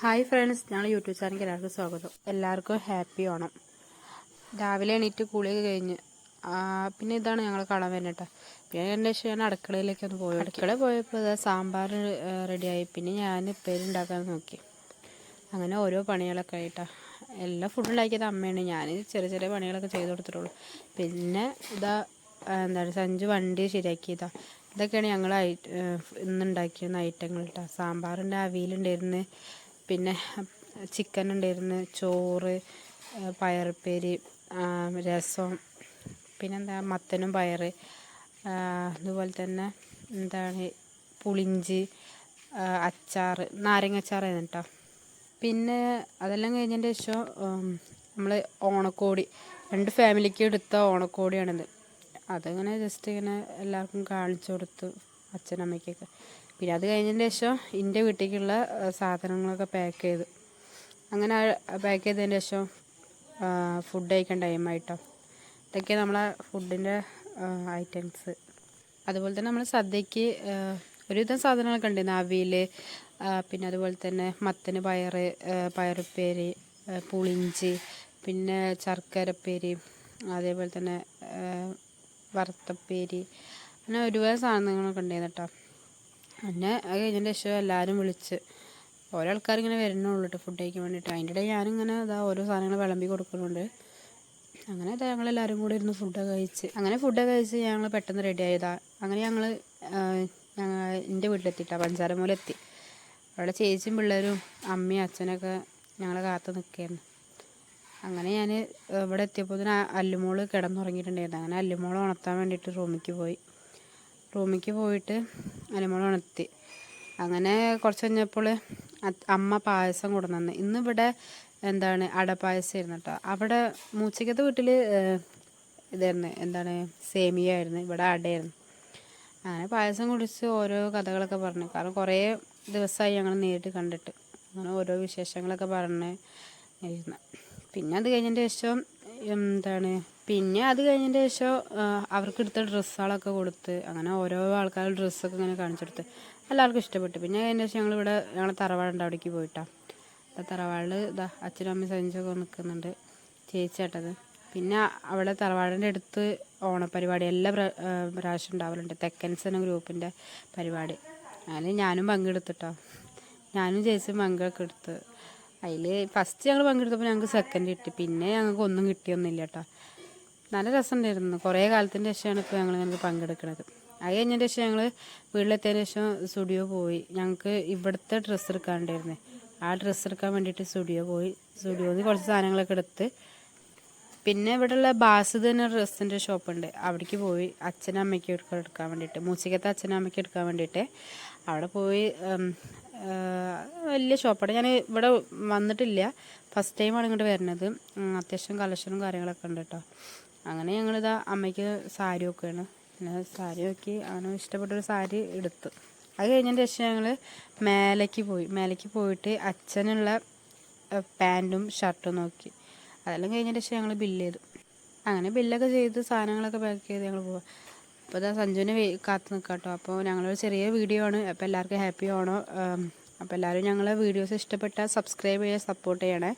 Hi friends, ഞങ്ങൾ YouTube ചാനലിലേക്ക് എല്ലാവർക്കും സ്വാഗതം. എല്ലാവർക്കും ഹാപ്പി ഓണം. രാവിലെ എണീറ്റ് കുളിയൊക്കെ കഴിഞ്ഞ് പിന്നെ ഇതാണ് ഞങ്ങൾ കാണാൻ വരുന്നത്. പിന്നെ എൻ്റെ ശേഷം ഞാൻ അടുക്കളയിലേക്ക് ഒന്ന് പോയി. അടുക്കളയിൽ പോയപ്പോൾ സാമ്പാർ റെഡിയായി. പിന്നെ ഞാൻ ഉപ്പേരി ഉണ്ടാക്കാൻ നോക്കി. അങ്ങനെ ഓരോ പണികളൊക്കെ ആയിട്ടാണ്. എല്ലാ ഫുഡ് ഉണ്ടാക്കിയത് അമ്മയാണ്. ഞാൻ ചെറിയ ചെറിയ പണികളൊക്കെ ചെയ്ത് കൊടുത്തിട്ടുള്ളൂ. പിന്നെ എന്താണ് സഞ്ജു വണ്ടി ശരിയാക്കിയതാ. ഇതൊക്കെയാണ് ഞങ്ങൾ ഇന്നുണ്ടാക്കിയിരുന്ന ഐറ്റങ്ങൾ കേട്ടോ. സാമ്പാറിൻ്റെ അവിയലുണ്ടായിരുന്നു, പിന്നെ ചിക്കൻ ഉണ്ടായിരുന്നു, ചോറ്, പയറുപ്പേരി, രസം, പിന്നെന്താ മത്തനും പയറ്, അതുപോലെ തന്നെ എന്താണ് പുളിഞ്ചി, അച്ചാർ, നാരങ്ങ അച്ചാറായിരുന്നു കേട്ടോ. പിന്നെ അതെല്ലാം കഴിഞ്ഞതിൻ്റെ ശേഷം നമ്മൾ ഓണക്കോടി 2 ഫാമിലിക്ക് എടുത്ത ഓണക്കോടിയാണിത്. അതങ്ങനെ ജസ്റ്റ് ഇങ്ങനെ എല്ലാവർക്കും കാണിച്ചു കൊടുത്തു, അച്ഛനമ്മയ്ക്കൊക്കെ. പിന്നെ അത് കഴിഞ്ഞതിന് ശേഷം എൻ്റെ വീട്ടിലേക്കുള്ള സാധനങ്ങളൊക്കെ പാക്ക് ചെയ്തു. അങ്ങനെ പാക്ക് ചെയ്തതിന് ശേഷം ഫുഡ് കഴിക്കാൻ ടൈമായിട്ടോ. ഇതൊക്കെ നമ്മളെ ഫുഡിൻ്റെ ഐറ്റംസ്. അതുപോലെ തന്നെ നമ്മൾ സദ്യക്ക് ഒരുവിധം സാധനങ്ങളൊക്കെ ഉണ്ടായിരുന്നു. അവിയൽ, പിന്നെ അതുപോലെ തന്നെ മത്തന് പയറ്, പയറുപ്പേരി, പുളിഞ്ചി, പിന്നെ ശർക്കരപ്പേരി, അതേപോലെ തന്നെ വറുത്തപ്പേരി, അങ്ങനെ ഒരുപാട് സാധനങ്ങളൊക്കെ ഉണ്ടായിരുന്നു കേട്ടോ. പിന്നെ അത് കഴിഞ്ഞതിന് ശേഷം എല്ലാവരും വിളിച്ച് ഓരോ ആൾക്കാരിങ്ങനെ വരുന്നുള്ളൂ കേട്ടോ ഫുഡ് കഴിക്കാൻ വേണ്ടിയിട്ട്. അതിൻ്റെ ഇടയിൽ ഞാനിങ്ങനെ ഓരോ സാധനങ്ങൾ വിളമ്പി കൊടുക്കുന്നുണ്ട്. അങ്ങനെ ഞങ്ങളെല്ലാവരും കൂടി ഇരുന്ന് ഫുഡൊക്കെ കഴിച്ച് ഞങ്ങൾ പെട്ടെന്ന് റെഡി ആയതാണ്. അങ്ങനെ ഞങ്ങൾ എൻ്റെ വീട്ടിലെത്തിയിട്ടാണ്, പഞ്ചാരമൂലെത്തി. അവിടെ ചേച്ചിയും പിള്ളേരും അമ്മയും അച്ഛനൊക്കെ ഞങ്ങളെ കാത്ത് നിൽക്കുകയായിരുന്നു. അങ്ങനെ ഞാൻ ഇവിടെ എത്തിയപ്പോൾ അല്ലുമോൾ കിടന്നുറങ്ങിയിട്ടുണ്ടായിരുന്നു. അങ്ങനെ അല്ലുമോളെ ഉണർത്താൻ വേണ്ടിയിട്ട് റൂമിലേക്ക് പോയിട്ട് അല്ലുമോളെ ഉണർത്തി. അങ്ങനെ കുറച്ച് കഴിഞ്ഞപ്പോൾ അമ്മ പായസം കൊണ്ടുവന്നു. ഇന്നിവിടെ എന്താണ് അടപ്പായസമായിരുന്നു കേട്ടോ. അവിടെ മൂച്ചിക്കത്തെ വീട്ടിൽ ഇതായിരുന്നു, എന്താണ് സേമിയ ആയിരുന്നു, ഇവിടെ അടയായിരുന്നു. അങ്ങനെ പായസം കുടിച്ച് ഓരോ കഥകളൊക്കെ പറഞ്ഞു. കാരണം കുറേ ദിവസമായി ഞങ്ങൾ നേരിട്ട് കണ്ടിട്ട്. അങ്ങനെ ഓരോ വിശേഷങ്ങളൊക്കെ പറഞ്ഞ് ഇരുന്നു. പിന്നെ അത് കഴിഞ്ഞതിൻ്റെ ശേഷം അവർക്ക് എടുത്ത ഡ്രസ്സുകളൊക്കെ കൊടുത്ത്, അങ്ങനെ ഓരോ ആൾക്കാരുടെ ഡ്രസ്സൊക്കെ ഇങ്ങനെ കാണിച്ചെടുത്ത് എല്ലാവർക്കും ഇഷ്ടപ്പെട്ടു. പിന്നെ അതിൻ്റെ ശേഷം ഞങ്ങൾ തറവാടിൻ്റെ അവിടേക്ക് പോയിട്ടാണ്. തറവാടിൽ അച്ഛനും അമ്മയും സഞ്ചൊക്കെ നിൽക്കുന്നുണ്ട്, ചേച്ചിയാട്ടത്. പിന്നെ അവിടെ തറവാടിൻ്റെ അടുത്ത് ഓണപ്പരിപാടി എല്ലാ പ്രാവശ്യം ഉണ്ടാവലുണ്ട്, തെക്കൻസ് എന്ന ഗ്രൂപ്പിൻ്റെ പരിപാടി. അതിൽ ഞാനും പങ്കെടുത്തിട്ടോ. ഞാനും ചേച്ചിയും പങ്കൊക്കെ എടുത്ത്. അതിൽ ഫസ്റ്റ് ഞങ്ങൾ പങ്കെടുത്തപ്പോൾ ഞങ്ങൾക്ക് സെക്കൻഡ് കിട്ടി. പിന്നെ ഞങ്ങൾക്ക് ഒന്നും കിട്ടിയൊന്നുമില്ല കേട്ടോ. നല്ല രസമുണ്ടായിരുന്നു. കുറേ കാലത്തിൻ്റെ ശേഷമാണ് ഇപ്പോൾ ഞങ്ങളിങ്ങനെ പങ്കെടുക്കുന്നത്. അത് കഴിഞ്ഞതിൻ്റെ ശേഷം ഞങ്ങൾ വീട്ടിലെത്തിയതിന് ശേഷം സ്റ്റുഡിയോ പോയി. ഞങ്ങൾക്ക് ഇവിടുത്തെ ഡ്രസ്സ് എടുക്കാനുണ്ടായിരുന്നു. ആ ഡ്രസ്സ് എടുക്കാൻ വേണ്ടിയിട്ട് സ്റ്റുഡിയോയിൽ നിന്ന് കുറച്ച് സാധനങ്ങളൊക്കെ എടുത്ത്, പിന്നെ ഇവിടെയുള്ള ബാസിദ് എന്ന ഡ്രസ്സിൻ്റെ ഷോപ്പുണ്ട്, അവിടേക്ക് പോയി അച്ഛനും അമ്മയ്ക്കും എടുക്കാൻ വേണ്ടിയിട്ട്, മൂച്ചിക്കത്തെ അച്ഛനും അമ്മയ്ക്കും എടുക്കാൻ വേണ്ടിയിട്ട് അവിടെ പോയി. വലിയ ഷോപ്പാണ്. ഞാൻ ഇവിടെ വന്നിട്ടില്ല, ഫസ്റ്റ് ടൈമാണ് ഇങ്ങോട്ട് വരുന്നത്. അത്യാവശ്യം കളക്ഷനും കാര്യങ്ങളൊക്കെ ഉണ്ട് കേട്ടോ. അങ്ങനെ ഞങ്ങളിതാ അമ്മയ്ക്ക് സാരി നോക്കുകയാണ്. പിന്നെ സാരി നോക്കി അങ്ങനെ ഇഷ്ടപ്പെട്ടൊരു സാരി എടുത്തു. അത് കഴിഞ്ഞതിന് ശേഷം ഞങ്ങൾ മേലേക്ക് പോയിട്ട് അച്ഛനുള്ള പാൻറ്റും ഷർട്ടും നോക്കി. അതെല്ലാം കഴിഞ്ഞതിന് ശേഷം ഞങ്ങൾ ബില്ല് ചെയ്തു. അങ്ങനെ ബില്ലൊക്കെ ചെയ്ത് സാധനങ്ങളൊക്കെ പാക്ക് ചെയ്ത് ഞങ്ങൾ പോവാം. അപ്പോൾ സഞ്ജുവിനെ കാത്ത് നിൽക്കാം കേട്ടോ. അപ്പോൾ ഞങ്ങളൊരു ചെറിയ വീഡിയോ ആണ്. അപ്പോൾ എല്ലാവർക്കും ഹാപ്പി ഓണം. അപ്പോൾ എല്ലാവരും ഞങ്ങളെ വീഡിയോസ് ഇഷ്ടപ്പെട്ടാൽ സബ്സ്ക്രൈബ് ചെയ്യുക, സപ്പോർട്ട് ചെയ്യണേ.